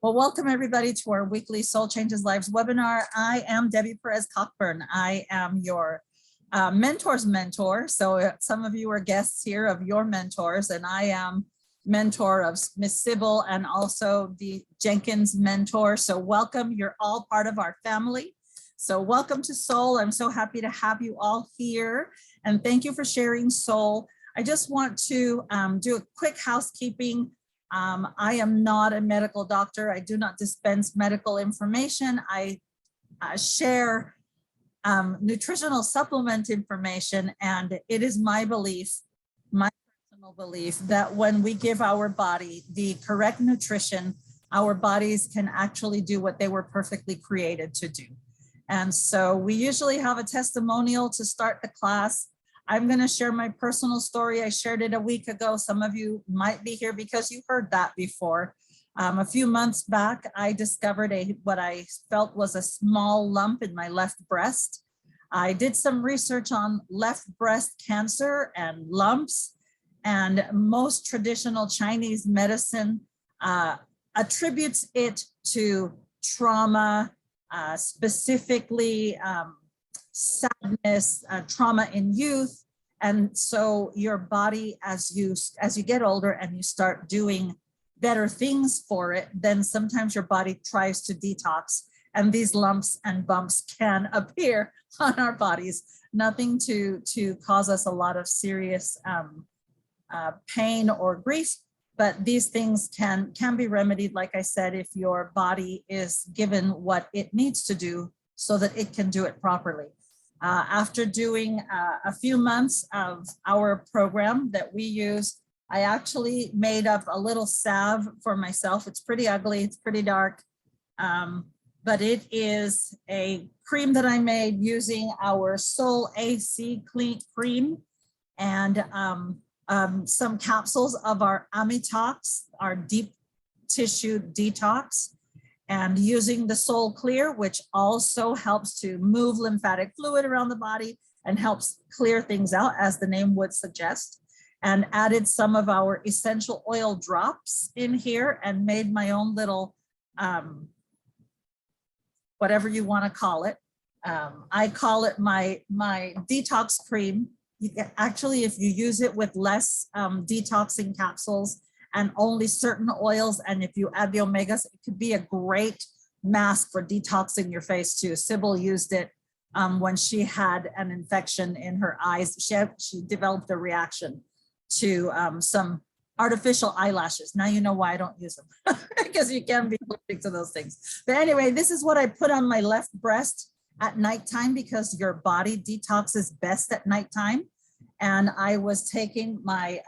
Well, welcome everybody to our weekly Soul Changes Lives webinar. I am Debbie Perez Cockburn. I am your mentor's mentor. So some of you are guests here of your mentors, and I am mentor of Miss Sybil and also the Jenkins mentor. So welcome, you're all part of our family. So welcome to Soul. I'm so happy to have you all here, and thank you for sharing Soul. I just want to do a quick housekeeping. I am not a medical doctor. I do not dispense medical information. I share nutritional supplement information, and it is my belief, my personal belief, that when we give our body the correct nutrition, our bodies can actually do what they were perfectly created to do. And so we usually have a testimonial to start the class. I'm going to share my personal story. I shared it a week ago. Some of you might be here because you heard that before. A few months back, I discovered what I felt was a small lump in my left breast. I did some research on left breast cancer and lumps, and most traditional Chinese medicine attributes it to trauma, specifically sadness, trauma in youth. And so your body, as you get older and you start doing better things for it, then sometimes your body tries to detox, and these lumps and bumps can appear on our bodies. Nothing to cause us a lot of serious pain or grief, but these things can be remedied, like I said, if your body is given what it needs to do so that it can do it properly. After doing a few months of our program that we use, I actually made up a little salve for myself. It's pretty ugly, it's pretty dark, but it is a cream that I made using our Soul AC cream and some capsules of our Amitox, our deep tissue detox, and using the Soul Clear, which also helps to move lymphatic fluid around the body and helps clear things out, as the name would suggest, and added some of our essential oil drops in here and made my own little, whatever you want to call it. I call it my detox cream. You can, actually, if you use it with less detoxing capsules and only certain oils, and if you add the omegas, it could be a great mask for detoxing your face too. Sybil used it when she had an infection in her eyes. She developed a reaction to some artificial eyelashes. Now you know why I don't use them, because you can be allergic to those things. But anyway, this is what I put on my left breast at nighttime, because your body detoxes best at nighttime. And I was taking my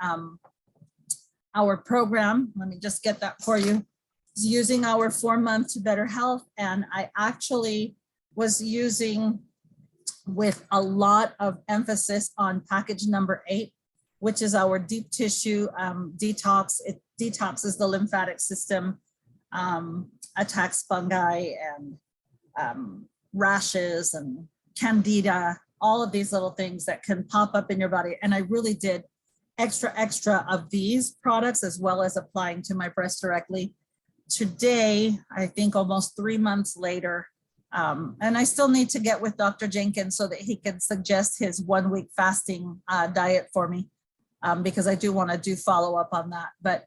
our program, let me just get that for you, is using our 4 month to better health. And I actually was using with a lot of emphasis on package number 8, which is our deep tissue detox. It detoxes the lymphatic system, attacks fungi and rashes and candida, all of these little things that can pop up in your body. And I really did extra of these products, as well as applying to my breast directly. Today, I think almost 3 months later, and I still need to get with Dr. Jenkins so that he can suggest his 1 week fasting diet for me, because I do want to do follow up on that. But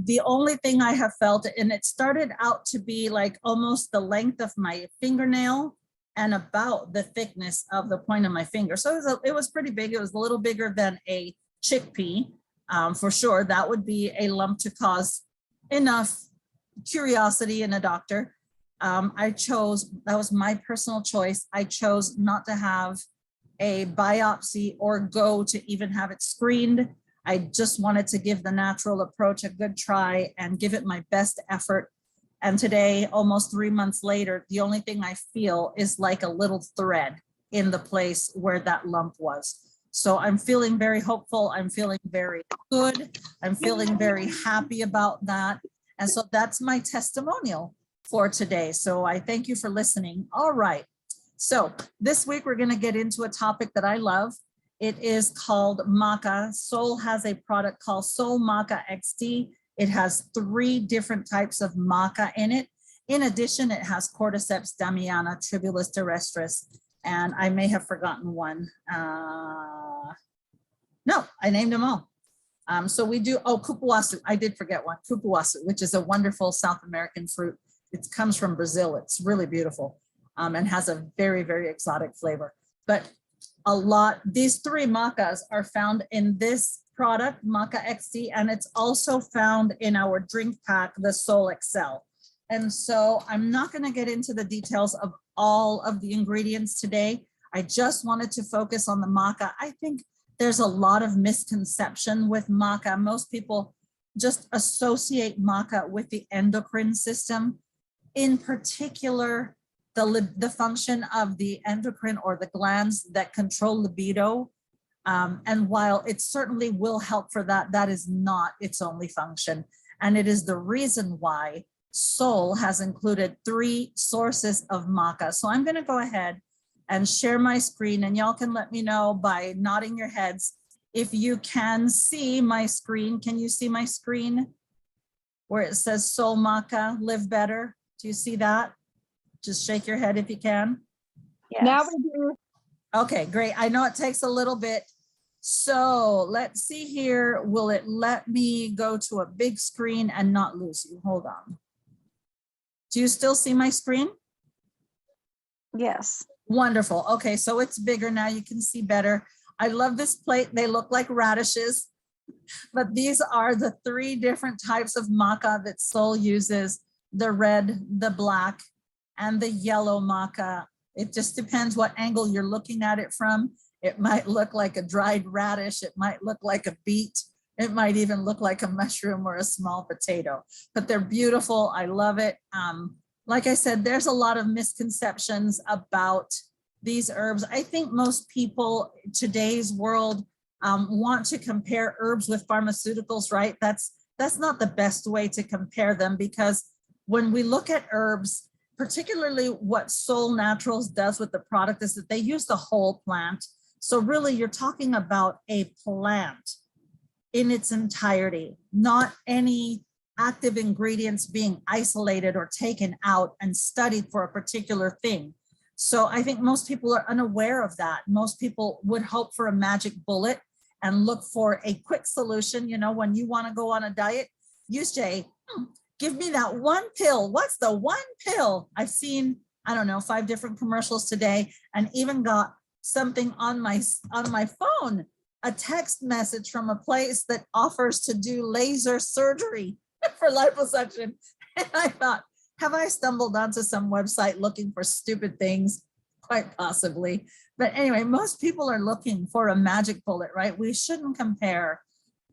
the only thing I have felt, and it started out to be like almost the length of my fingernail and about the thickness of the point of my finger. So it was pretty big. It was a little bigger than a chickpea, for sure. That would be a lump to cause enough curiosity in a doctor. I chose, that was my personal choice. I chose not to have a biopsy or go to even have it screened. I just wanted to give the natural approach a good try and give it my best effort. And today, almost 3 months later, the only thing I feel is like a little thread in the place where that lump was. So I'm feeling very hopeful. I'm feeling very good. I'm feeling very happy about that. And so that's my testimonial for today. So I thank you for listening. All right. So this week, we're going to get into a topic that I love. It is called Maca. Soul has a product called SolleMaca XD. It has 3 different types of maca in it. In addition, it has Cordyceps, Damiana, Tribulus terrestris, and I may have forgotten one. No, I named them all. So we do, oh, cupuaçu, I did forget one, cupuaçu, which is a wonderful South American fruit. It comes from Brazil. It's really beautiful and has a very, very exotic flavor. But these 3 macas are found in this product, Maca XD, and it's also found in our drink pack, the Soul Excel. And so I'm not going to get into the details of all of the ingredients today. I just wanted to focus on the maca. I think there's a lot of misconception with maca. Most people just associate maca with the endocrine system, in particular, the function of the endocrine or the glands that control libido. And while it certainly will help for that, that is not its only function. And it is the reason why Soul has included 3 sources of maca. So I'm going to go ahead and share my screen, and y'all can let me know by nodding your heads if you can see my screen. Can you see my screen where it says SolleMaca Live Better? Do you see that? Just shake your head if you can. Yes. Now we do. Okay, great. I know it takes a little bit. So let's see here. Will it let me go to a big screen and not lose you? Hold on. Do you still see my screen? Yes. Wonderful. Okay, so it's bigger now. You can see better. I love this plate. They look like radishes, but these are the 3 different types of maca that Soul uses: the red, the black, and the yellow maca. It just depends what angle you're looking at it from. It might look like a dried radish. It might look like a beet. It might even look like a mushroom or a small potato, but they're beautiful. I love it. Like I said, there's a lot of misconceptions about these herbs. I think most people in today's world want to compare herbs with pharmaceuticals, right? That's not the best way to compare them, because when we look at herbs, particularly what Soul Naturals does with the product is that they use the whole plant. So really you're talking about a plant in its entirety, not any active ingredients being isolated or taken out and studied for a particular thing. So I think most people are unaware of that. Most people would hope for a magic bullet and look for a quick solution. You know, when you want to go on a diet, you say, give me that one pill. What's the one pill? I've seen, I don't know, 5 different commercials today, and even got something on my phone, a text message from a place that offers to do laser surgery for liposuction. And I thought, have I stumbled onto some website looking for stupid things? Quite possibly. But anyway, most people are looking for a magic bullet, right? We shouldn't compare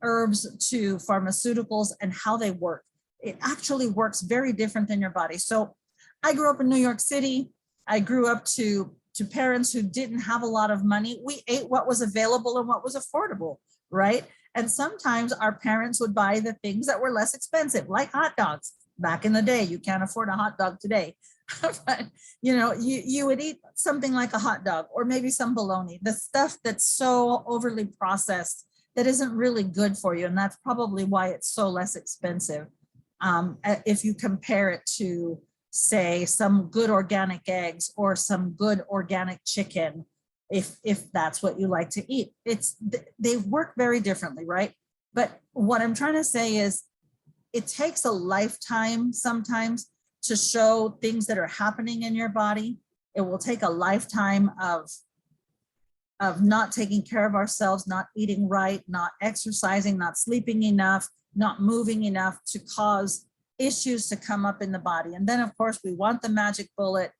herbs to pharmaceuticals and how they work. It actually works very different in your body. So I grew up in New York City. I grew up to parents who didn't have a lot of money. We ate what was available and what was affordable, right? And sometimes our parents would buy the things that were less expensive, like hot dogs. Back in the day, you can't afford a hot dog today. But you know, you would eat something like a hot dog, or maybe some bologna, the stuff that's so overly processed that isn't really good for you. And that's probably why it's so less expensive. If you compare it to, say, some good organic eggs or some good organic chicken, if that's what you like to eat, they work very differently, right? But what I'm trying to say is, it takes a lifetime sometimes to show things that are happening in your body. It will take a lifetime of not taking care of ourselves, not eating right, not exercising, not sleeping enough, not moving enough to cause issues to come up in the body. And then of course we want the magic bullet.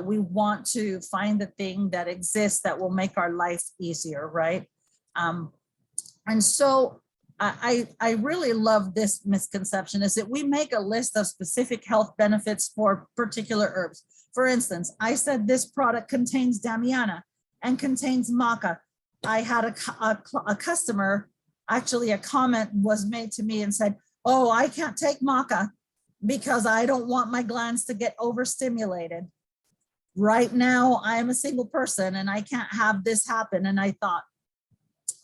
We want to find the thing that exists that will make our life easier, right? And so I really love this misconception, is that we make a list of specific health benefits for particular herbs. For instance, I said this product contains Damiana and contains maca. I had a customer, actually a comment was made to me and said, oh, I can't take maca because I don't want my glands to get overstimulated. Right now, I am a single person and I can't have this happen. And I thought,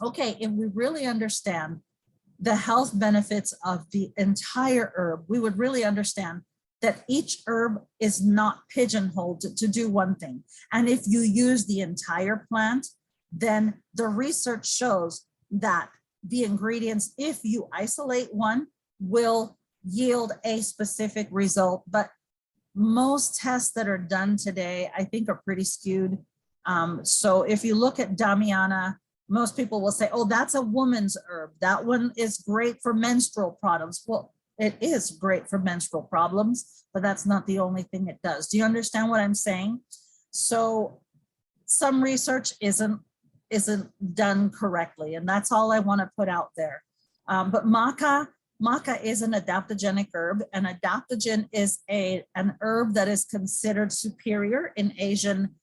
okay, if we really understand the health benefits of the entire herb, we would really understand that each herb is not pigeonholed to do one thing. And if you use the entire plant, then the research shows that the ingredients, if you isolate one, will yield a specific result. But most tests that are done today, I think, are pretty skewed. So if you look at Damiana, most people will say, oh, that's a woman's herb. That one is great for menstrual problems. Well, it is great for menstrual problems, but that's not the only thing it does. Do you understand what I'm saying? So some research isn't done correctly, and that's all I want to put out there. But maca is an adaptogenic herb, and adaptogen is an herb that is considered superior in Asian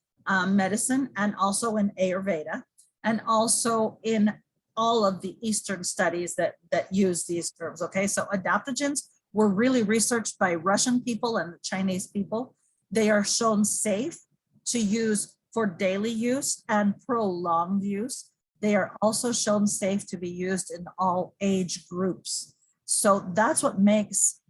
medicine, and also in Ayurveda, and also in all of the Eastern studies that use these herbs. Okay, so adaptogens were really researched by Russian people and Chinese people. They are shown safe to use for daily use and prolonged use. They are also shown safe to be used in all age groups. So that's what makes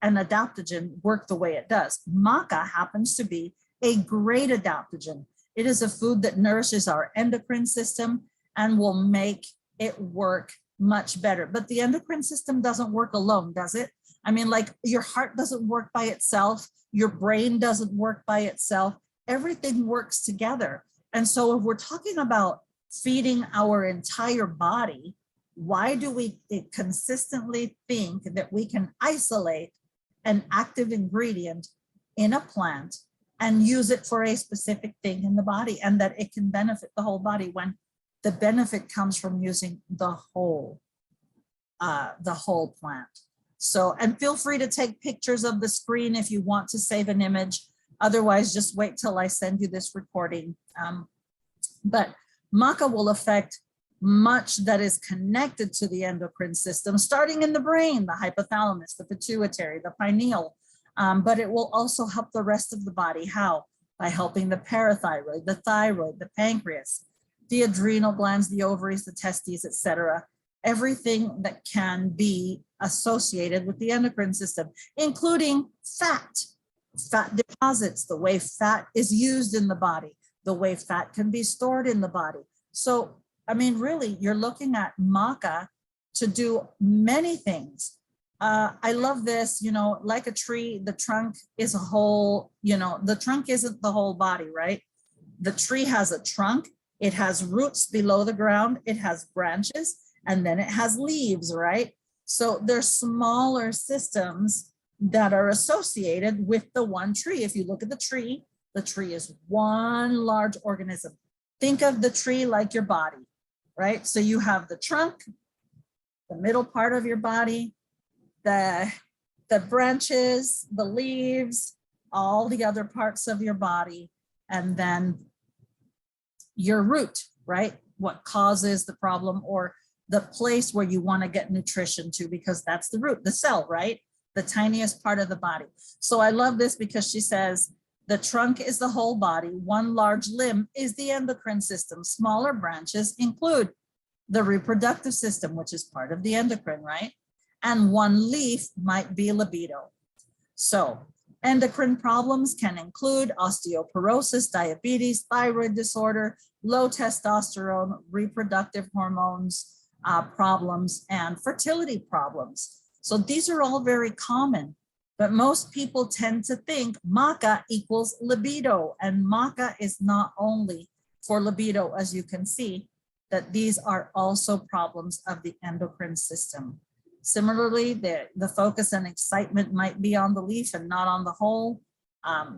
an adaptogen work the way it does. Maca happens to be a great adaptogen. It is a food that nourishes our endocrine system and will make it work much better. But the endocrine system doesn't work alone, does it? I mean, like, your heart doesn't work by itself. Your brain doesn't work by itself. Everything works together. And so if we're talking about feeding our entire body, why do we consistently think that we can isolate an active ingredient in a plant and use it for a specific thing in the body, and that it can benefit the whole body, when the benefit comes from using the whole plant? So, and feel free to take pictures of the screen if you want to save an image. Otherwise, just wait till I send you this recording. But maca will affect much that is connected to the endocrine system, starting in the brain, the hypothalamus, the pituitary, the pineal, but it will also help the rest of the body. How? By helping the parathyroid, the thyroid, the pancreas, the adrenal glands, the ovaries, the testes, etc. Everything that can be associated with the endocrine system, including fat deposits, the way fat is used in the body, the way fat can be stored in the body. So, I mean, really, you're looking at maca to do many things. I love this, like a tree, the trunk is a whole, the trunk isn't the whole body, right? The tree has a trunk, it has roots below the ground, it has branches, and then it has leaves, right? So there's smaller systems that are associated with the one tree. If you look at the tree is one large organism. Think of the tree like your body, right? So you have the trunk, the middle part of your body, the branches, the leaves, all the other parts of your body, and then your root, right? What causes the problem, or the place where you want to get nutrition to, because that's the root, the cell, right? The tiniest part of the body. So I love this because she says, the trunk is the whole body. One large limb is the endocrine system. Smaller branches include the reproductive system, which is part of the endocrine, right? And one leaf might be libido. So endocrine problems can include osteoporosis, diabetes, thyroid disorder, low testosterone, reproductive hormones problems, and fertility problems. So these are all very common, but most people tend to think maca equals libido, and maca is not only for libido, as you can see, that these are also problems of the endocrine system. Similarly, the focus and excitement might be on the leaf and not on the whole.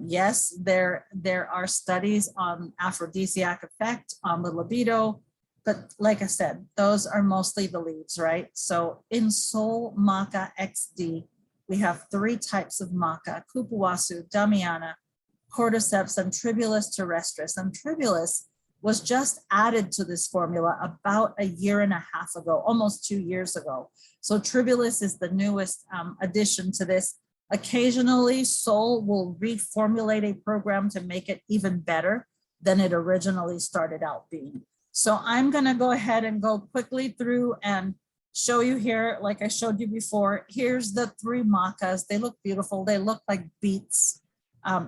Yes, there are studies on aphrodisiac effect on the libido, but like I said, those are mostly the leaves, right? So in SolleMaca XD, we have 3 types of maca: cupuaçu, damiana, cordyceps, and tribulus terrestris. And tribulus was just added to this formula about 1.5 years ago, almost 2 years ago. So tribulus is the newest addition to this. Occasionally, Solle will reformulate a program to make it even better than it originally started out being. So I'm going to go ahead and go quickly through and show you here, like I showed you before, here's the 3 macas. They look beautiful. They look like beets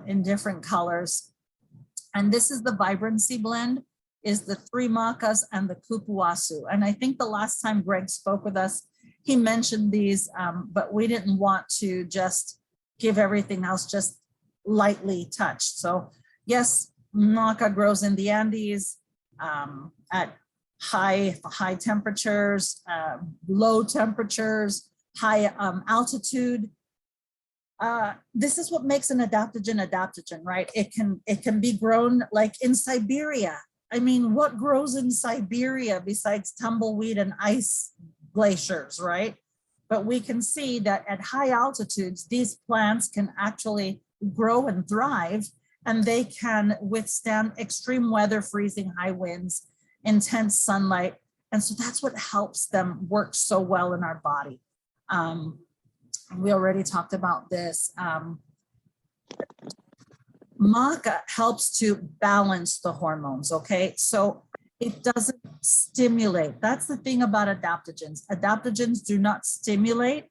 in different colors. And this is the vibrancy blend, is the 3 macas and the kupuasu. And I think the last time Greg spoke with us, he mentioned these, but we didn't want to just give everything else just lightly touched. So yes, maca grows in the Andes at high temperatures, low temperatures, high altitude. This is what makes an adaptogen, right? It can be grown like in Siberia. I mean, what grows in Siberia besides tumbleweed and ice glaciers, right? But we can see that at high altitudes, these plants can actually grow and thrive, and they can withstand extreme weather, freezing, high winds, intense sunlight. And so that's what helps them work so well in our body. We already talked about this. Maca helps to balance the hormones, okay? So it doesn't stimulate. That's the thing about adaptogens. Adaptogens do not stimulate.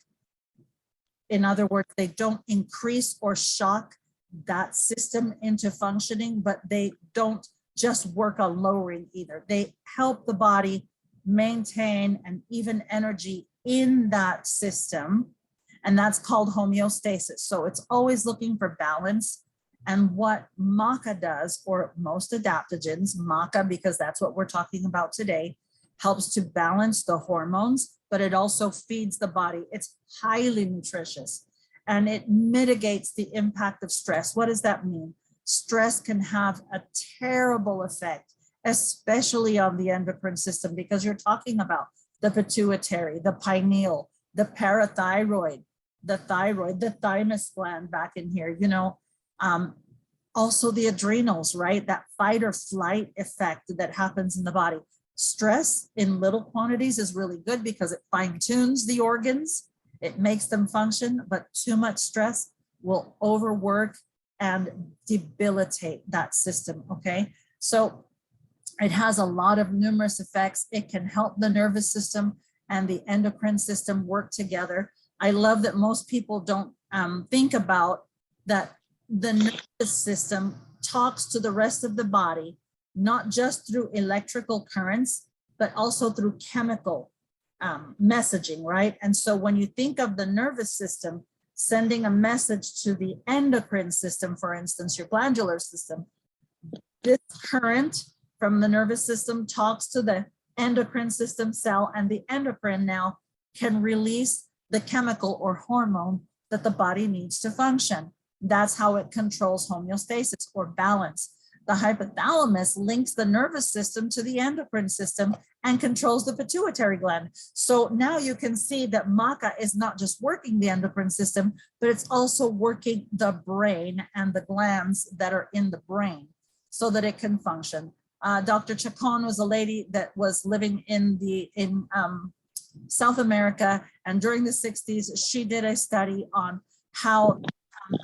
In other words, they don't increase or shock that system into functioning, but they don't just work on lowering either. They help the body maintain an even energy in that system, and that's called homeostasis. So it's always looking for balance. And what maca does, or most adaptogens, maca, because that's what we're talking about today, helps to balance the hormones, but it also feeds the body. It's highly nutritious, and it mitigates the impact of stress. What does that mean? Stress can have a terrible effect, especially on the endocrine system, because you're talking about the pituitary, the pineal, the parathyroid, the thyroid, the thymus gland back in here, you know, also the adrenals, right? That fight or flight effect that happens in the body. Stress in little quantities is really good because it fine-tunes the organs, it makes them function, but too much stress will overwork and debilitate that system, okay? So it has a lot of numerous effects. It can help the nervous system and the endocrine system work together. I love that most people don't think about that the nervous system talks to the rest of the body, not just through electrical currents, but also through chemical messaging, right? And so when you think of the nervous system sending a message to the endocrine system, for instance, your glandular system, this current from the nervous system talks to the endocrine system cell, and the endocrine now can release the chemical or hormone that the body needs to function. That's how it controls homeostasis or balance. The hypothalamus links the nervous system to the endocrine system and controls the pituitary gland. So now you can see that maca is not just working the endocrine system, but it's also working the brain and the glands that are in the brain so that it can function. Dr. Chacon was a lady that was living in South America, and during the 60s, she did a study on how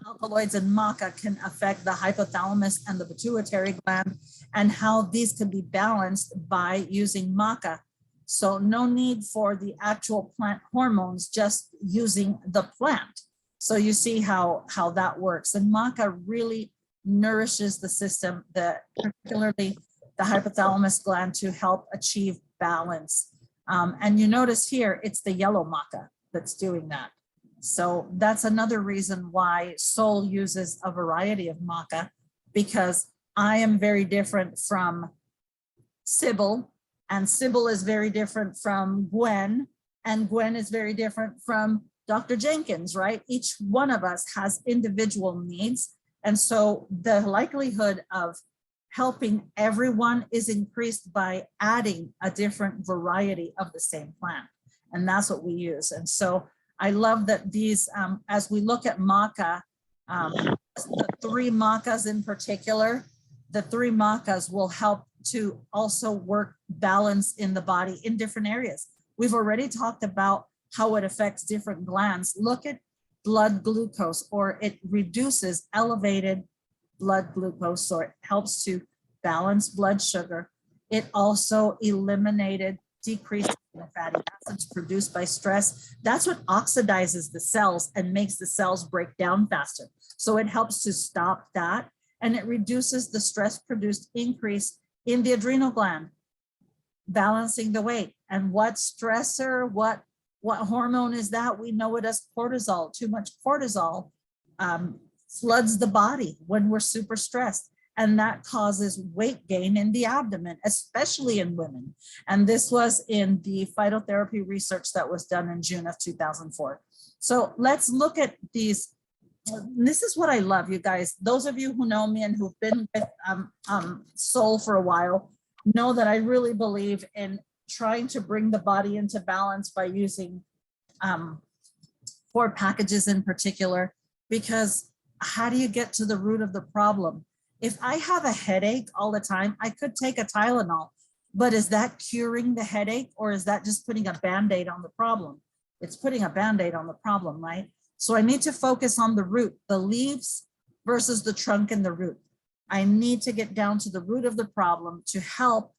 alkaloids and maca can affect the hypothalamus and the pituitary gland, and how these can be balanced by using maca. So no need for the actual plant hormones, just using the plant. So you see how that works. And maca really nourishes the system, particularly the hypothalamus gland, to help achieve balance. And you notice here, it's the yellow maca that's doing that. So that's another reason why Sol uses a variety of maca, because I am very different from Sybil, and Sybil is very different from Gwen, and Gwen is very different from Dr. Jenkins, right? Each one of us has individual needs. And so the likelihood of helping everyone is increased by adding a different variety of the same plant. And that's what we use. And so I love that these, as we look at maca, the 3 macas in particular, the 3 macas will help to also work balance in the body in different areas. We've already talked about how it affects different glands. Look at blood glucose, or it reduces elevated blood glucose, or it helps to balance blood sugar. It also eliminated decreases the fatty acids produced by stress. That's what oxidizes the cells and makes the cells break down faster. So it helps to stop that, and it reduces the stress-produced increase in the adrenal gland, balancing the weight. And what stressor, what hormone is that? We know it as cortisol. Too much cortisol floods the body when we're super stressed. And that causes weight gain in the abdomen, especially in women. And this was in the phytotherapy research that was done in June of 2004. So let's look at these. This is what I love, you guys. Those of you who know me and who've been with Soul for a while know that I really believe in trying to bring the body into balance by using 4 packages in particular, because how do you get to the root of the problem? If I have a headache all the time, I could take a Tylenol, but is that curing the headache, or is that just putting a Band-Aid on the problem? It's putting a Band-Aid on the problem, right? So I need to focus on the root, the leaves versus the trunk and the root. I need to get down to the root of the problem to help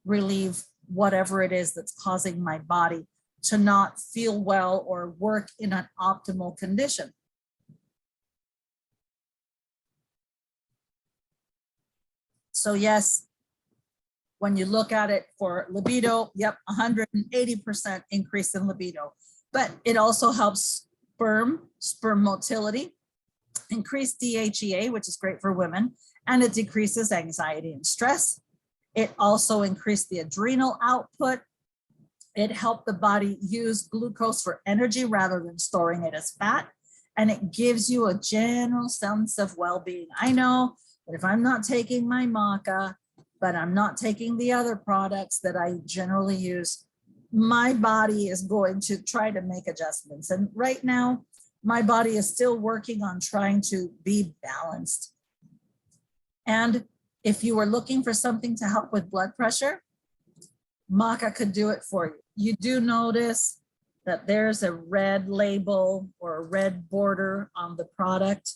relieve whatever it is that's causing my body to not feel well or work in an optimal condition. So yes, when you look at it for libido, yep, 180% increase in libido, but it also helps sperm motility, increase DHEA, which is great for women, and it decreases anxiety and stress. It also increased the adrenal output. It helped the body use glucose for energy rather than storing it as fat. And it gives you a general sense of well-being. I know that if I'm not taking my Maca, but I'm not taking the other products that I generally use, my body is going to try to make adjustments. And right now, my body is still working on trying to be balanced. And if you were looking for something to help with blood pressure, Maca could do it for you. You do notice that there's a red label or a red border on the product.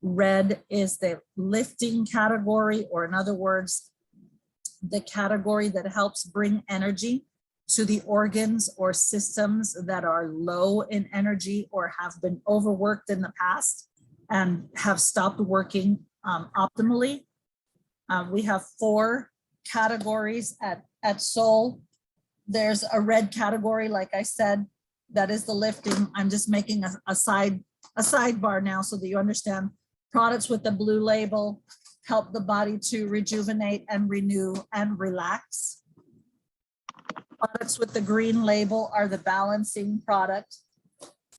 Red is the lifting category, or in other words, the category that helps bring energy to the organs or systems that are low in energy or have been overworked in the past and have stopped working optimally. We have 4 categories at Soul. There's a red category, like I said, that is the lifting. I'm just making a sidebar now so that you understand. Products with the blue label help the body to rejuvenate and renew and relax. Products with the green label are the balancing product.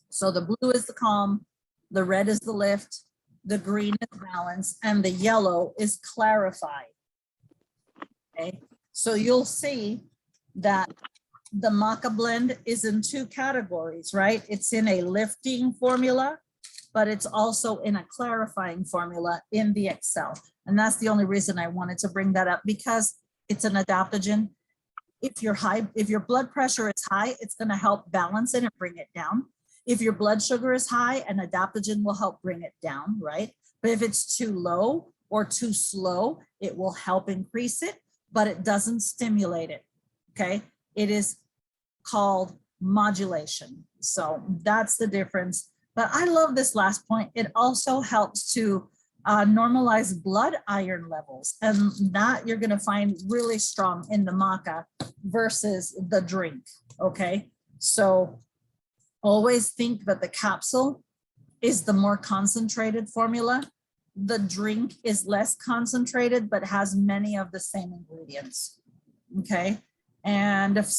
So the blue is the calm, the red is the lift, the green is balance, and the yellow is clarify. Okay, so you'll see that the Maca blend is in 2 categories, right? It's in a lifting formula, but it's also in a clarifying formula in the Excel. And that's the only reason I wanted to bring that up, because it's an adaptogen. If your blood pressure is high, it's going to help balance it and bring it down. If your blood sugar is high, an adaptogen will help bring it down, right? But if it's too low or too slow, it will help increase it, but it doesn't stimulate it, okay? It is called modulation. So that's the difference. But I love this last point. It also helps to normalize blood iron levels, and that you're going to find really strong in the Maca versus the drink, okay? So always think that the capsule is the more concentrated formula. The drink is less concentrated, but has many of the same ingredients, okay? And if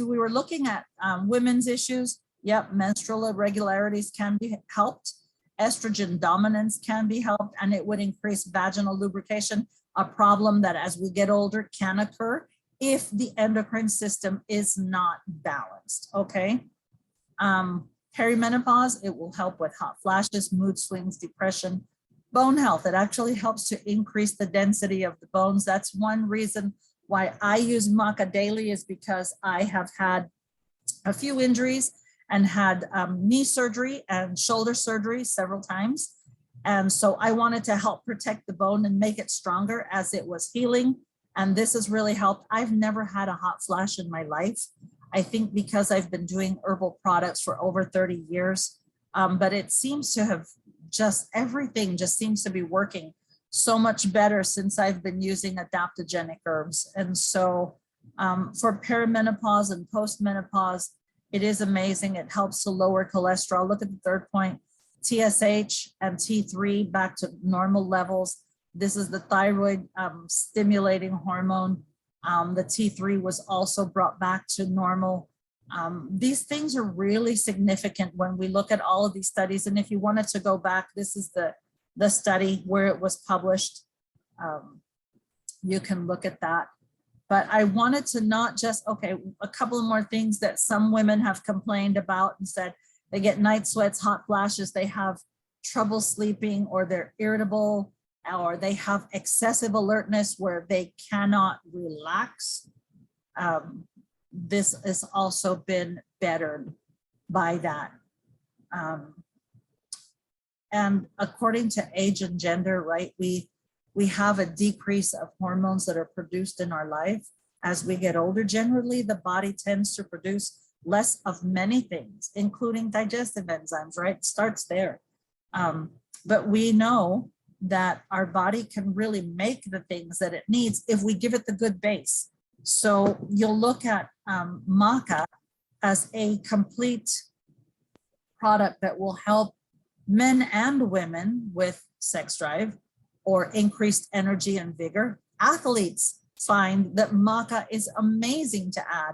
we were looking at women's issues, yep, menstrual irregularities can be helped. Estrogen dominance can be helped, and it would increase vaginal lubrication, a problem that as we get older can occur if the endocrine system is not balanced, okay? Perimenopause, it will help with hot flashes, mood swings, depression, bone health. It actually helps to increase the density of the bones. That's one reason why I use Maca daily, is because I have had a few injuries and had knee surgery and shoulder surgery several times. And so I wanted to help protect the bone and make it stronger as it was healing. And this has really helped. I've never had a hot flash in my life. I think because I've been doing herbal products for over 30 years, but it seems to have everything just seems to be working so much better since I've been using adaptogenic herbs. And so for perimenopause and postmenopause, it is amazing. It helps to lower cholesterol. Look at the third point, TSH and T3 back to normal levels. This is the thyroid stimulating hormone. The T3 was also brought back to normal. These things are really significant when we look at all of these studies. And if you wanted to go back, this is the study where it was published. You can look at that. But I wanted to not just, okay, a couple of more things that some women have complained about and said they get night sweats, hot flashes, they have trouble sleeping, or they're irritable, or they have excessive alertness where they cannot relax. This has also been bettered by that. And according to age and gender, right, we have a decrease of hormones that are produced in our life. As we get older, generally, the body tends to produce less of many things, including digestive enzymes, right? It starts there. But we know that our body can really make the things that it needs if we give it the good base. So you'll look at Maca as a complete product that will help men and women with sex drive or increased energy and vigor. Athletes find that Maca is amazing to add.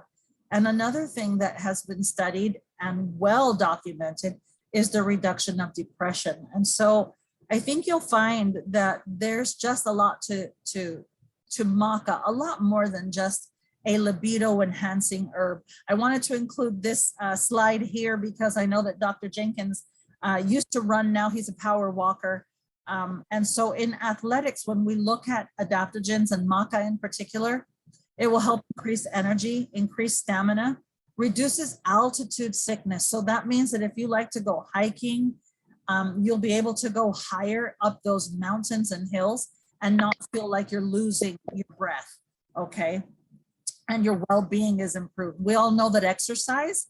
And another thing that has been studied and well documented is the reduction of depression. And so I think you'll find that there's just a lot to Maca, a lot more than just a libido enhancing herb. I wanted to include this slide here because I know that Dr. Jenkins used to run, now he's a power walker. And so in athletics, when we look at adaptogens and Maca in particular, it will help increase energy, increase stamina, reduces altitude sickness. So that means that if you like to go hiking, you'll be able to go higher up those mountains and hills and not feel like you're losing your breath, okay? And your well-being is improved. We all know that exercise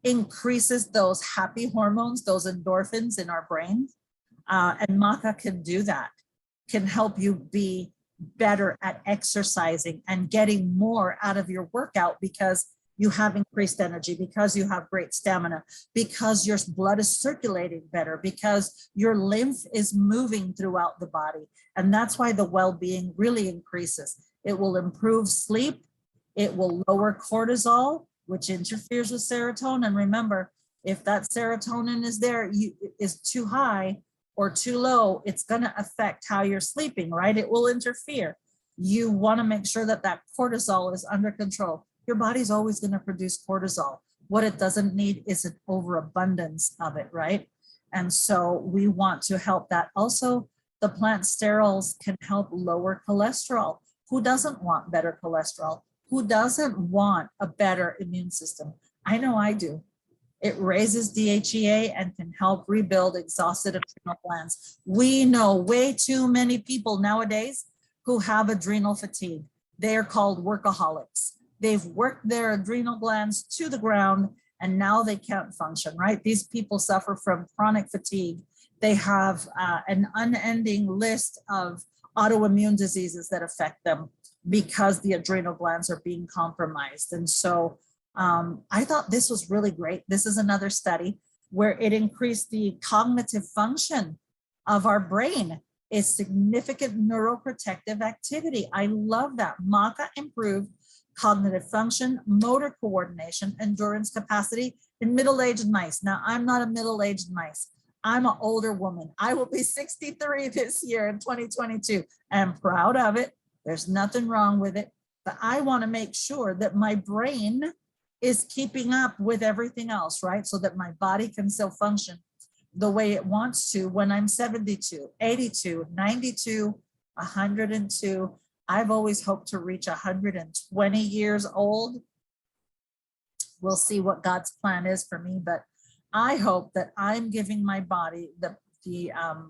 increases those happy hormones, those endorphins in our brains. And Maca can do that, can help you be better at exercising and getting more out of your workout because you have increased energy, because you have great stamina, because your blood is circulating better, because your lymph is moving throughout the body. And that's why the well-being really increases. It will improve sleep. It will lower cortisol, which interferes with serotonin. Remember, if that serotonin is there, is too high or too low, it's going to affect how you're sleeping, right? It will interfere. You want to make sure that that cortisol is under control. Your body's always going to produce cortisol. What it doesn't need is an overabundance of it, right? And so we want to help that. Also, the plant sterols can help lower cholesterol. Who doesn't want better cholesterol? Who doesn't want a better immune system? I know I do. It raises DHEA and can help rebuild exhausted adrenal glands. We know way too many people nowadays who have adrenal fatigue. They are called workaholics. They've worked their adrenal glands to the ground and now they can't function, right? These people suffer from chronic fatigue. They have an unending list of autoimmune diseases that affect them because the adrenal glands are being compromised. And so I thought this was really great. This is another study where it increased the cognitive function of our brain, a significant neuroprotective activity. I love that. Maca improved cognitive function, motor coordination, endurance capacity in middle-aged mice. Now, I'm not a middle-aged mice. I'm an older woman. I will be 63 this year in 2022. I'm proud of it. There's nothing wrong with it. But I want to make sure that my brain is keeping up with everything else, right? So that my body can still function the way it wants to when I'm 72, 82, 92, 102. I've always hoped to reach 120 years old. We'll see what God's plan is for me, but I hope that I'm giving my body the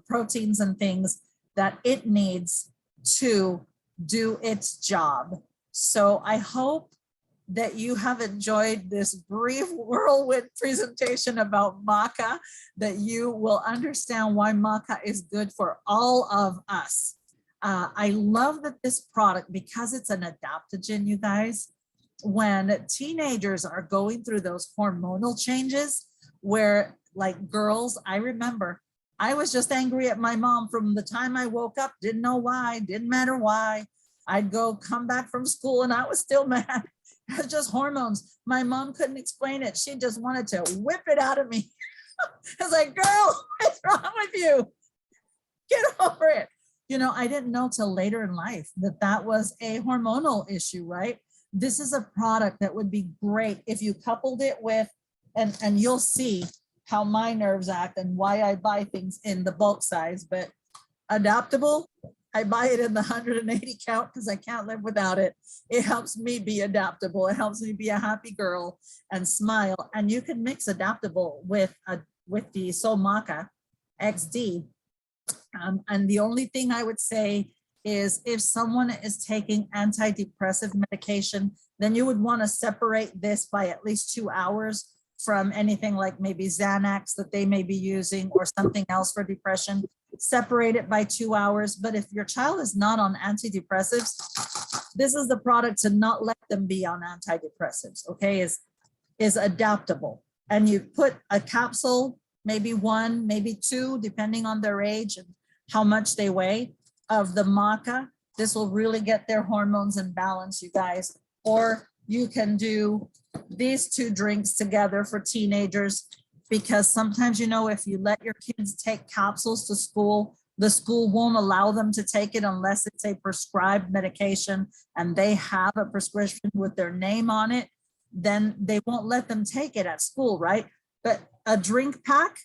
proteins and things that it needs to do its job. So I hope that you have enjoyed this brief whirlwind presentation about maca, that you will understand why maca is good for all of us. I love that this product, because it's an adaptogen, you guys, when teenagers are going through those hormonal changes where, like, girls, I remember I was just angry at my mom from the time I woke up, didn't know why, didn't matter why. I'd come back from school and I was still mad. It's just hormones. My mom couldn't explain it. She just wanted to whip it out of me. I was like, girl, what's wrong with you? Get over it. You know, I didn't know till later in life that that was a hormonal issue, right? This is a product that would be great if you coupled it with, and you'll see how my nerves act and why I buy things in the bulk size, but adaptable, I buy it in the 180 count because I can't live without it. It helps me be adaptable. It helps me be a happy girl and smile. And you can mix adaptable with the SolleMaca XD. And the only thing I would say is if someone is taking antidepressive medication, then you would want to separate this by at least 2 hours from anything like maybe Xanax that they may be using or something else for depression. Separate it by 2 hours. But if your child is not on antidepressives, this is the product to not let them be on antidepressives, okay, is adaptable. And you put a capsule, maybe 1, maybe 2, depending on their age and how much they weigh, of the maca. This will really get their hormones in balance, you guys. Or you can do these 2 drinks together for teenagers, because sometimes, you know, if you let your kids take capsules to school, the school won't allow them to take it unless it's a prescribed medication and they have a prescription with their name on it, then they won't let them take it at school, right? But a drink pack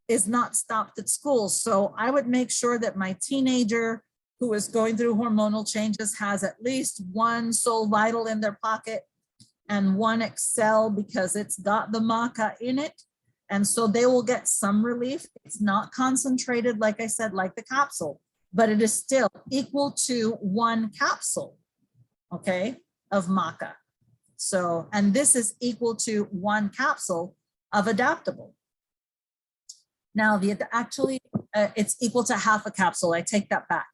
is not stopped at school. So I would make sure that my teenager who is going through hormonal changes has at least 1 Sol Vital in their pocket and 1 Excel, because it's got the maca in it. And so they will get some relief. It's not concentrated, like I said, like the capsule, but it is still equal to 1 capsule, okay, of maca. So, and this is equal to 1 capsule of adaptable. Now, it's equal to half a capsule. I take that back.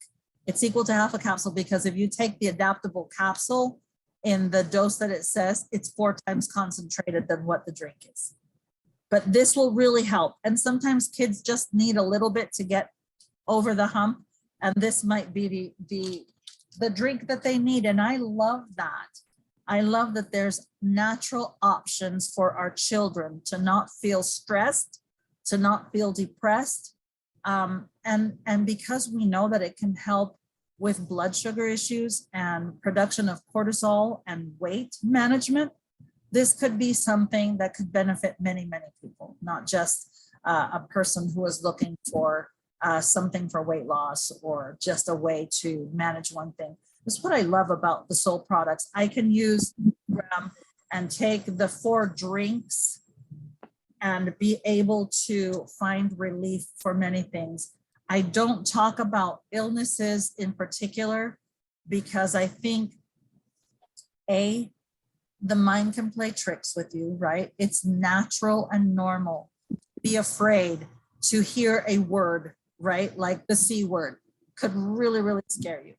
It's equal to half a capsule, because if you take the adaptable capsule in the dose that it says, it's 4 times concentrated than what the drink is. But this will really help. And sometimes kids just need a little bit to get over the hump. And this might be the drink that they need. And I love that. I love that there's natural options for our children to not feel stressed, to not feel depressed. And because we know that it can help with blood sugar issues and production of cortisol and weight management, this could be something that could benefit many, many people, not just a person who is looking for something for weight loss or just a way to manage one thing. That's what I love about the Soul products. I can use and take the 4 drinks and be able to find relief for many things. I don't talk about illnesses in particular because I think the mind can play tricks with you, right? It's natural and normal to be afraid to hear a word, right? Like the C word could really, really scare you.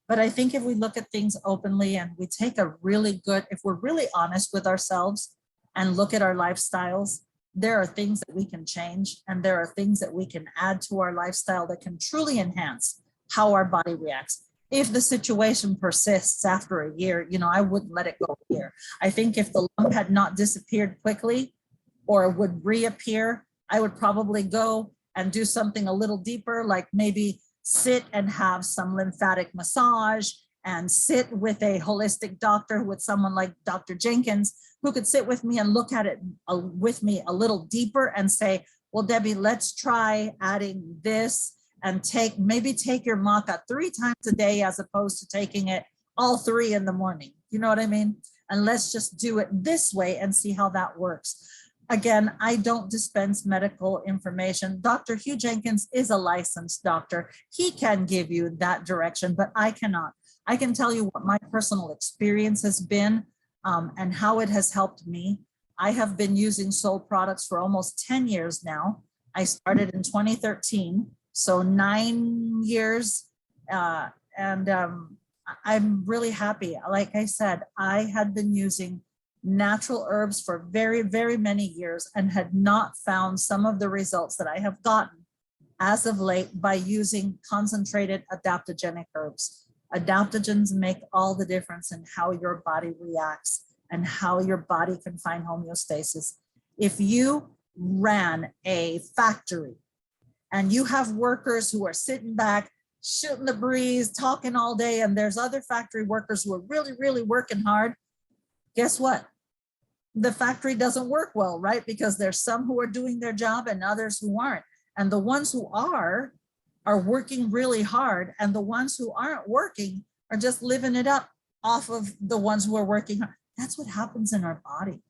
But I think if we look at things openly and we take a really good, if we're really honest with ourselves and look at our lifestyles, there are things that we can change, and there are things that we can add to our lifestyle that can truly enhance how our body reacts. If the situation persists after a year, you know, I wouldn't let it go a year. I think if the lump had not disappeared quickly or would reappear, I would probably go and do something a little deeper, like maybe sit and have some lymphatic massage and sit with a holistic doctor, with someone like Dr. Jenkins, who could sit with me and look at it with me a little deeper and say, well, Debbie, let's try adding this and maybe take your maca 3 times a day as opposed to taking it all 3 in the morning. You know what I mean? And let's just do it this way and see how that works. Again, I don't dispense medical information. Dr. Hugh Jenkins is a licensed doctor. He can give you that direction, but I cannot. I can tell you what my personal experience has been and how it has helped me. I have been using Soul products for almost 10 years now. I started in 2013, so 9 years. I'm really happy. Like I said, I had been using natural herbs for very, very many years and had not found some of the results that I have gotten as of late by using concentrated adaptogenic herbs. Adaptogens make all the difference in how your body reacts and how your body can find homeostasis. If you ran a factory and you have workers who are sitting back, shooting the breeze, talking all day, and there's other factory workers who are really, really working hard, guess what? The factory doesn't work well, right? Because there's some who are doing their job and others who aren't. And the ones who are working really hard, and the ones who aren't working are just living it up off of the ones who are working hard. That's what happens in our body.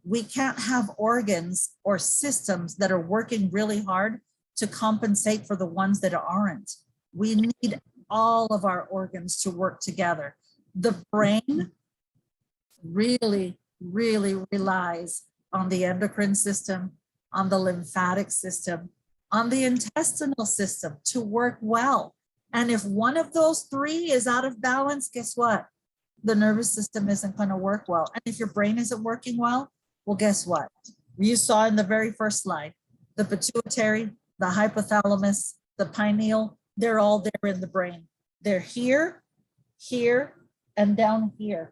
We can't have organs or systems that are working really hard to compensate for the ones that aren't. We need all of our organs to work together. The brain really relies on the endocrine system, on the lymphatic system, on the intestinal system to work well. And if one of those three is out of balance, guess what? The nervous system isn't going to work well. And if your brain isn't working well, guess what? You saw in the very first slide, the pituitary, the hypothalamus, the pineal, they're all there in the brain. They're here, and down here.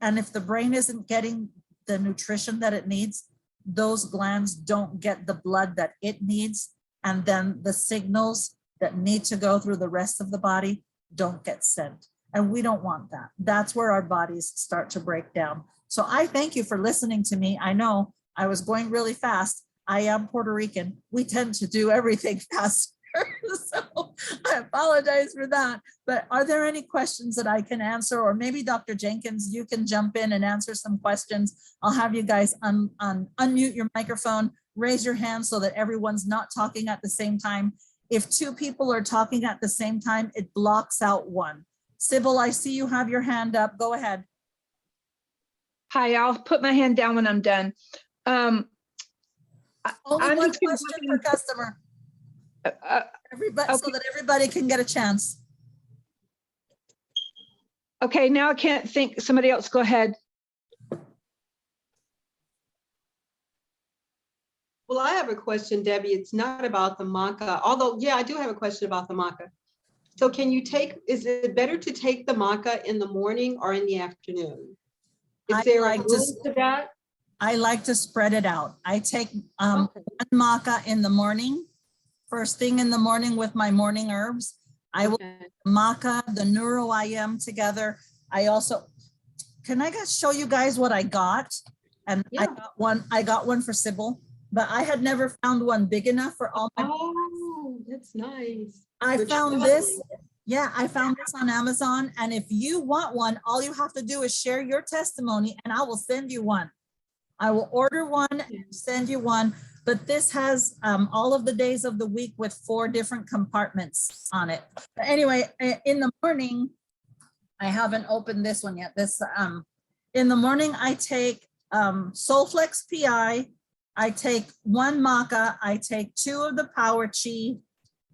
And if the brain isn't getting the nutrition that it needs, those glands don't get the blood that it needs. And then the signals that need to go through the rest of the body don't get sent. And we don't want that. That's where our bodies start to break down. So I thank you for listening to me. I know I was going really fast. I am Puerto Rican. We tend to do everything fast. So I apologize for that. But are there any questions that I can answer? Or maybe Dr. Jenkins, you can jump in and answer some questions. I'll have you guys unmute your microphone, raise your hand so that everyone's not talking at the same time. If two people are talking at the same time, it blocks out one. Sybil, I see you have your hand up. Go ahead. Hi, I'll put my hand down when I'm done. Only one question per customer. Everybody, okay. So that everybody can get a chance. Okay, now I can't think. Somebody else go ahead. Well, I have a question, Debbie. It's not about the maca, although, yeah, I do have a question about the maca. So is it better to take the maca in the morning or in the afternoon? Is there a rule to that? I like to spread it out. I take one maca in the morning, first thing in the morning with my morning herbs. I will maca, the neuro-IM together. I also, can I show you guys what I got? And yeah. I got one for Sybil, but I had never found one big enough for all my. Oh, that's nice. I found this. Yeah, I found this on Amazon. And if you want one, all you have to do is share your testimony and I will send you one. I will order one and send you one. But this has all of the days of the week with 4 different compartments on it. But anyway, in the morning, I haven't opened this one yet. In the morning, I take Solflex PI. I take 1 maca. I take 2 of the Power Chi,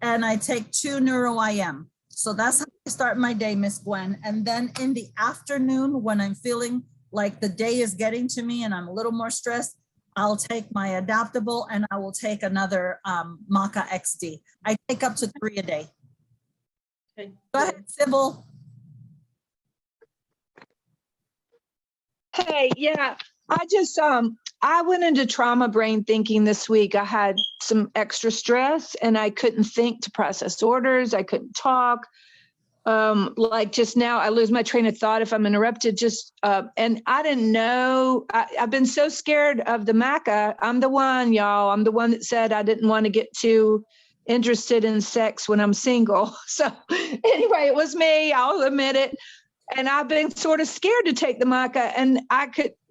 and I take 2 Neuro-IM. So that's how I start my day, Miss Gwen. And then in the afternoon, when I'm feeling like the day is getting to me and I'm a little more stressed, I'll take my adaptable and I will take another Maca XD. I take up to 3 a day. Okay. Go ahead, Sybil. Hey, yeah, I went into trauma brain thinking this week. I had some extra stress and I couldn't think to process orders. I couldn't talk. Like just now, I lose my train of thought if I'm interrupted. And I didn't know. I've been so scared of the Maca. I'm the one, y'all. I'm the one that said I didn't want to get too interested in sex when I'm single. So anyway, it was me. I'll admit it. And I've been sort of scared to take the maca, and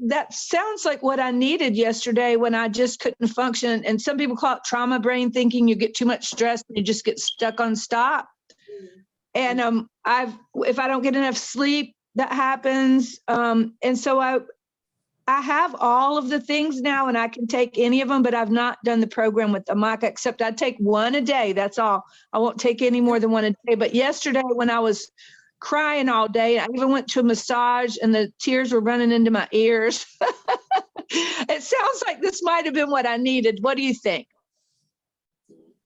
that sounds like what I needed yesterday when I just couldn't function. And some people call it trauma brain thinking. You get too much stress and you just get stuck on stop. And if I don't get enough sleep, that happens. And so I have all of the things now, and I can take any of them, but I've not done the program with the maca, except I take one a day. That's all. I won't take any more than one a day. But yesterday when I was crying all day, I even went to a massage and the tears were running into my ears. It sounds like this might have been what I needed. What do you think?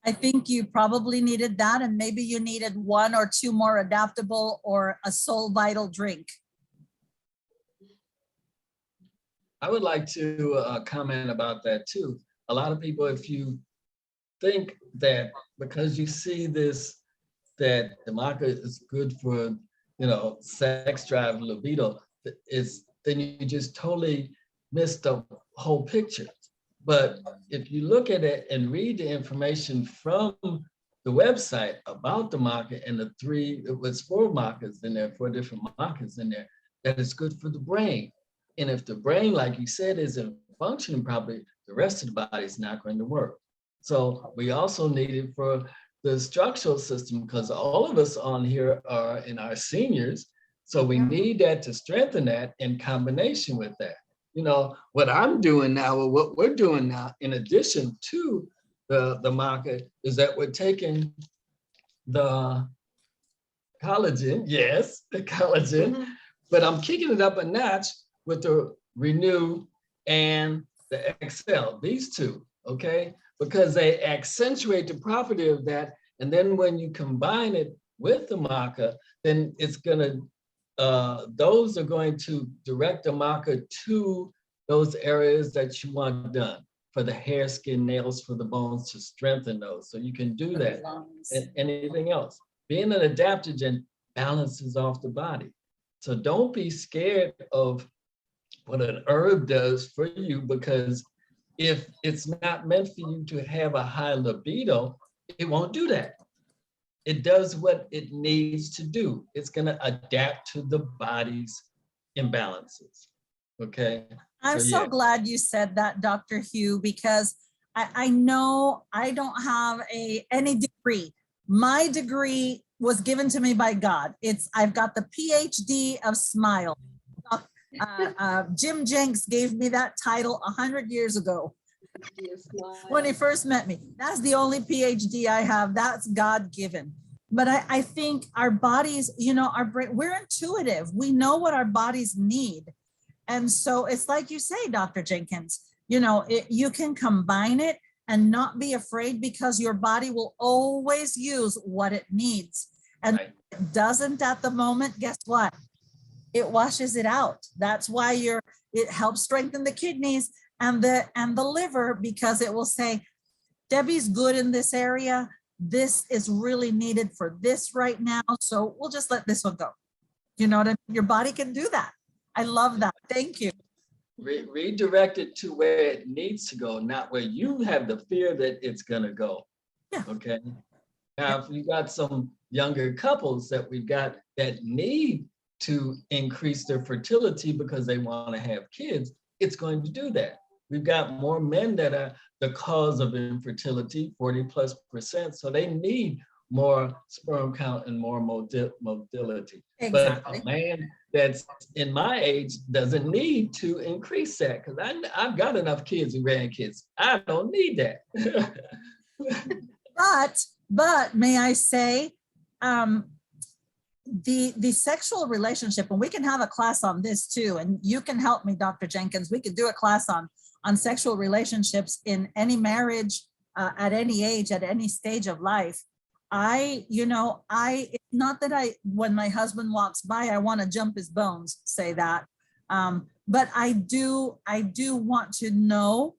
I think you probably needed that, and maybe you needed 1 or 2 more adaptable or a Soul Vital drink. I would like to comment about that too. A lot of people, if you think that because you see this, that the maca is good for, sex drive, libido, then you just totally miss the whole picture. But if you look at it and read the information from the website about the maca and it was 4 macas in there, 4 different macas in there, that is good for the brain. And if the brain, like you said, isn't functioning properly, the rest of the body is not going to work. So we also need it for the structural system, because all of us on here are in our seniors. So we need that to strengthen that in combination with that. What I'm doing now, or what we're doing now, in addition to the maca, is that we're taking the collagen, yes, the collagen, but I'm kicking it up a notch with the Renew and the Excel, these 2, okay? Because they accentuate the property of that. And then when you combine it with the maca, then it's gonna, those are going to direct the maca to those areas that you want done, for the hair, skin, nails, for the bones, to strengthen those. So you can do that. And anything else. Being an adaptogen balances off the body. So don't be scared of what an herb does for you, because if it's not meant for you to have a high libido, it won't do that. It does what it needs to do. It's going to adapt to the body's imbalances. Okay. I'm so glad you said that, Dr. Hugh, because I know I don't have any degree. My degree was given to me by God. I've got the PhD of smile. Jim Jenks gave me that title 100 years ago when he first met me. That's the only PhD I have. That's God given. But I think our bodies, our brain, we're intuitive. We know what our bodies need. And so it's like you say, Dr. Jenkins, you can combine it and not be afraid, because your body will always use what it needs. And if it doesn't at the moment, guess what? It washes it out. That's why it helps strengthen the kidneys and the liver, because it will say, Debbie's good in this area. This is really needed for this right now. So we'll just let this one go. You know what I mean? Your body can do that. I love that. Thank you. Redirect it to where it needs to go, not where you have the fear that it's going to go. Yeah. Okay. Now, if you got some younger couples that we've got that need to increase their fertility because they want to have kids, it's going to do that. We've got more men that are the cause of infertility, 40+%. So they need more sperm count and more motility. Exactly. But a man that's in my age doesn't need to increase that, because I've got enough kids and grandkids. I don't need that. But may I say, the sexual relationship, and we can have a class on this too, and you can help me, Dr. Jenkins. We could do a class on sexual relationships in any marriage, at any age, at any stage of life. It's not that when my husband walks by, I want to jump his bones, say that. But I do want to know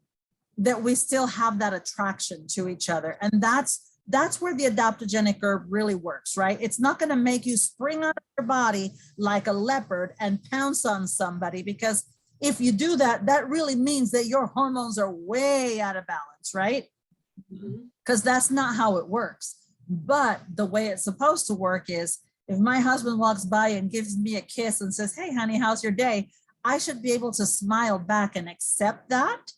that we still have that attraction to each other. And that's where the adaptogenic herb really works, right? It's not going to make you spring out of your body like a leopard and pounce on somebody, because if you do that, that really means that your hormones are way out of balance, right? Because that's not how it works. But the way it's supposed to work is If my husband walks by and gives me a kiss and says, hey, honey, how's your day? I should be able to smile back and accept that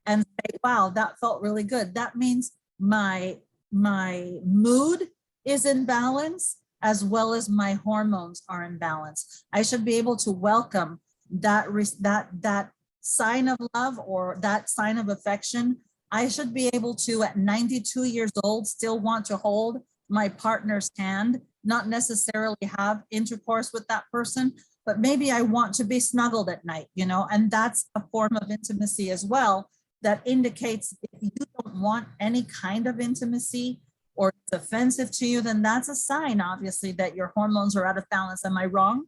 and say, wow, that felt really good. That means my mood is in balance as well as my hormones are in balance. I should be able to welcome that sign of love or that sign of affection. I should be able to, at 92 years old, still want to hold my partner's hand, not necessarily have intercourse with that person, but maybe I want to be snuggled at night, you know, and that's a form of intimacy as well. That indicates if you don't want any kind of intimacy or it's offensive to you, then that's a sign, obviously, that your hormones are out of balance. Am I wrong?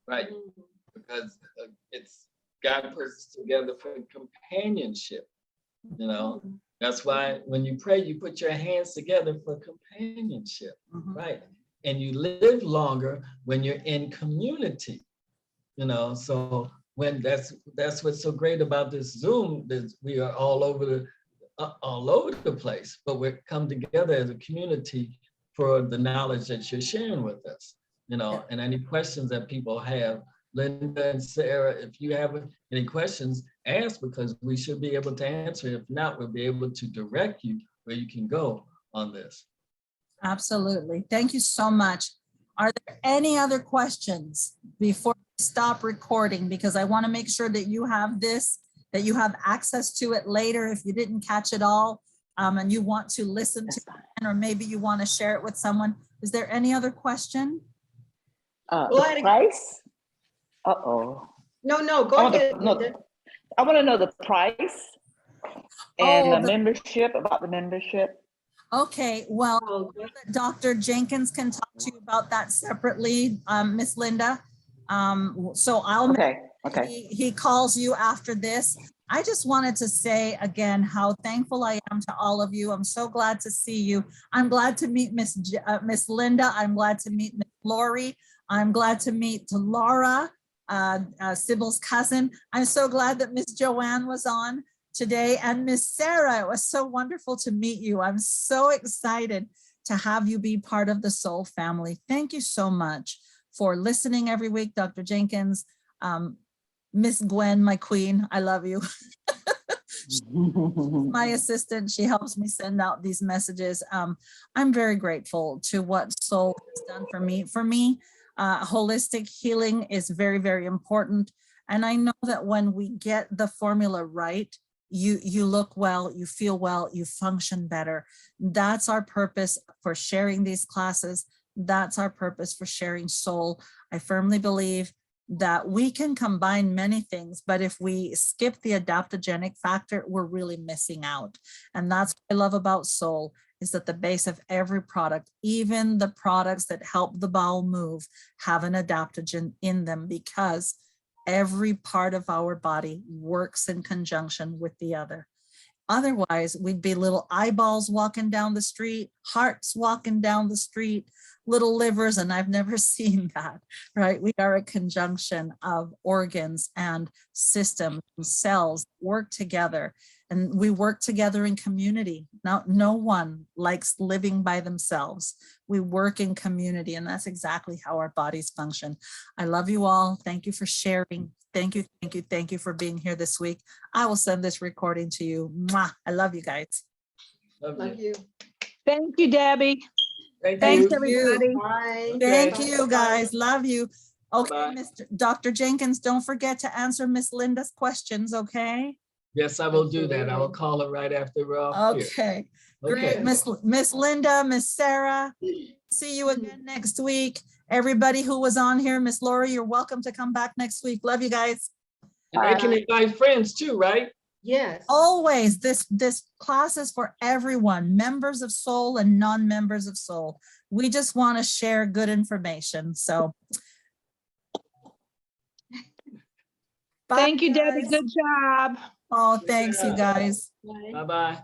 Right, because it's God puts us together for companionship, you know. That's why when you pray, you put your hands together for companionship, right? And you live longer when you're in community, you know. So when that's what's so great about this Zoom, that we are all over the place, but we come together as a community for the knowledge that you're sharing with us, you know. And any questions that people have, Linda and Sarah, if you have any questions, ask, because we should be able to answer. If not, we'll be able to direct you where you can go on this. Absolutely. Thank you so much. Are there any other questions before we stop recording? Because I want to make sure that you have this, that you have access to it later if you didn't catch it all, and you want to listen to it, or maybe you want to share it with someone. Is there any other question? The price? Uh-oh. No, go ahead. I want to know the price and the membership, about the membership. Okay, well, Dr. Jenkins can talk to you about that separately, Miss Linda. So I'll he calls you after this. I just wanted to say again how thankful I am to all of you. I'm so glad to see you. I'm glad to meet Miss Linda. I'm glad to meet Miss Lori. I'm glad to meet Laura, Sybil's cousin. I'm so glad that Miss Joanne was on today, and Miss Sarah. It was so wonderful to meet you. I'm so excited to have you be part of the Soul family. Thank you so much for listening every week, Dr. Jenkins. Miss Gwen, my queen, I love you. My assistant, she helps me send out these messages. I'm very grateful to what Soul has done for me. For me, holistic healing is very, very important. And I know that when we get the formula right, you look well, you feel well, you function better. That's our purpose for sharing these classes. That's our purpose for sharing Soul. I firmly believe that we can combine many things, but if we skip the adaptogenic factor, we're really missing out. And that's what I love about Soul, is that the base of every product, even the products that help the bowel move, have an adaptogen in them, because every part of our body works in conjunction with the other. Otherwise, we'd be little eyeballs walking down the street, hearts walking down the street, little livers, and I've never seen that, right? We are a conjunction of organs and systems and cells work together, and we work together in community. Now, no one likes living by themselves. We work in community, and that's exactly how our bodies function. I love you all. Thank you for sharing. Thank you, thank you, thank you for being here this week. I will send this recording to you. Mwah. I love you guys. Love you. Thank you, Debbie. Thanks, everybody. Bye. Thank you, guys. Love you. Okay, Dr. Jenkins, don't forget to answer Miss Linda's questions, okay? Yes, I will do that. I will call her right after we're off here. Okay, great. Miss Linda, Miss Sarah, see you again next week. Everybody who was on here, Miss Lori, you're welcome to come back next week. Love you guys. And they can invite friends too, right? Yes. Always, this class is for everyone, members of Soul and non-members of Soul. We just want to share good information. So thank you, Debbie. Good job. Oh, thanks, you guys. Bye-bye.